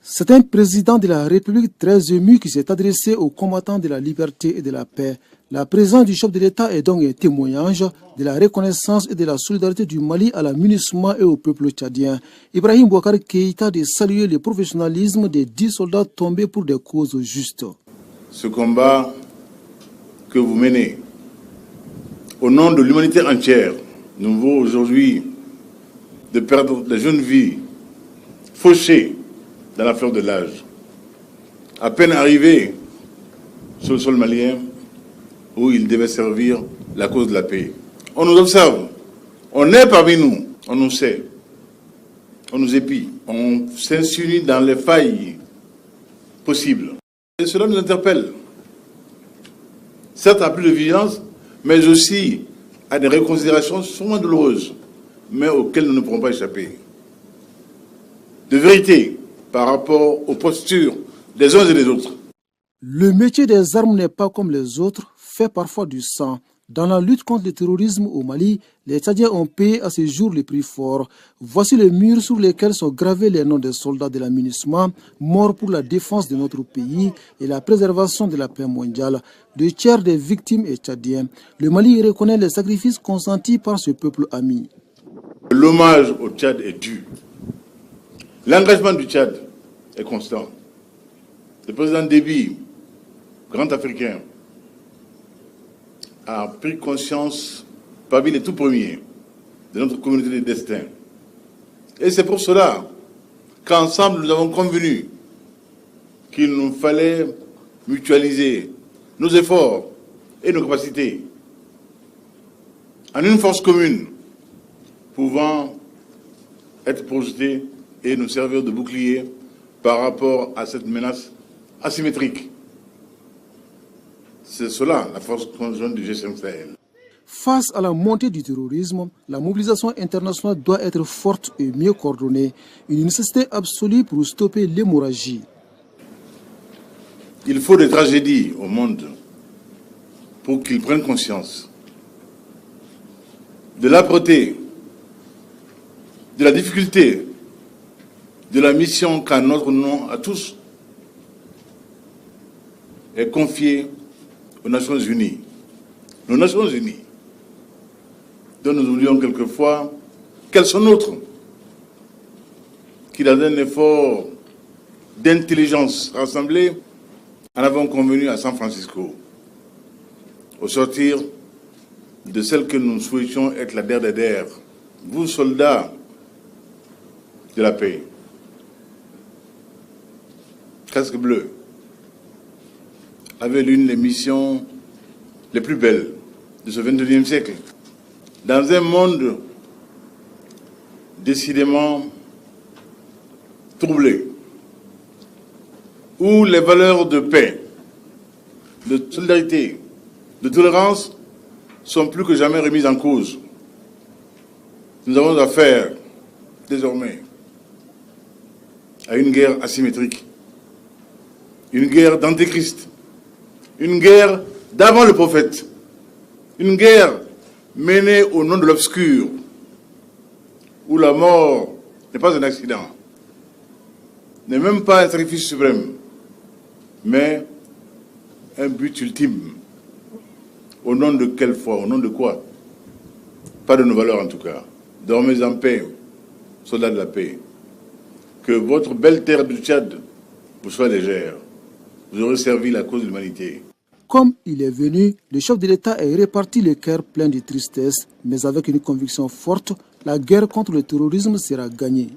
C'est un président de la République très ému qui s'est adressé aux combattants de la liberté et de la paix. La présence du chef de l'État est donc un témoignage de la reconnaissance et de la solidarité du Mali à la MINUSMA et au peuple tchadien. Ibrahim Boubacar Keïta de saluer le professionnalisme des 10 soldats tombés pour des causes justes. Ce combat que vous menez au nom de l'humanité entière nous vaut aujourd'hui de perdre des jeunes vies fauchées dans la fleur de l'âge, à peine arrivés sur le sol malien où ils devaient servir la cause de la paix. On nous observe, on est parmi nous, on nous sait, on nous épie, on s'insinue dans les failles possibles. Et cela nous interpelle, certes à plus de vigilance, mais aussi à des reconsidérations sûrement douloureuses, mais auxquelles nous ne pourrons pas échapper. De vérité par rapport aux postures des uns et des autres. Le métier des armes n'est pas comme les autres, fait parfois du sang. Dans la lutte contre le terrorisme au Mali, les Tchadiens ont payé à ce jour les prix forts. Voici les murs sur lesquels sont gravés les noms des soldats de la MINUSMA, morts pour la défense de notre pays et la préservation de la paix mondiale. 2/3 des victimes est tchadien. Le Mali reconnaît les sacrifices consentis par ce peuple ami. L'hommage au Tchad est dû. L'engagement du Tchad est constant. Le président Déby, grand Africain, a pris conscience parmi les tout premiers de notre communauté de destin. Et c'est pour cela qu'ensemble nous avons convenu qu'il nous fallait mutualiser nos efforts et nos capacités en une force commune pouvant être projetée et nous servir de bouclier par rapport à cette menace asymétrique. C'est cela, la force conjointe du G5 Sahel. Face à la montée du terrorisme, la mobilisation internationale doit être forte et mieux coordonnée. Une nécessité absolue pour stopper l'hémorragie. Il faut des tragédies au monde pour qu'ils prennent conscience de l'âpreté, de la difficulté, de la mission qu'à notre nom, à tous, est confiée aux Nations Unies. Nos Nations Unies, dont nous oublions quelquefois qu'elles sont nôtres, qui dans un effort d'intelligence rassemblée, en avons convenu à San Francisco, au sortir de celle que nous souhaitions être la der des der. Vous, soldats de la paix, casque bleu, avait l'une des missions les plus belles de ce 21e siècle. Dans un monde décidément troublé, où les valeurs de paix, de solidarité, de tolérance sont plus que jamais remises en cause, nous avons affaire désormais à une guerre asymétrique, une guerre d'antéchrist, une guerre d'avant le prophète, une guerre menée au nom de l'obscur, où la mort n'est pas un accident, n'est même pas un sacrifice suprême, mais un but ultime. Au nom de quelle foi? Au nom de quoi? Pas de nos valeurs en tout cas. Dormez en paix, soldats de la paix. Que votre belle terre du Tchad vous soit légère. Vous aurez servi la cause de l'humanité. Comme il est venu, le chef de l'État a réparti le cœur plein de tristesse, mais avec une conviction forte, la guerre contre le terrorisme sera gagnée.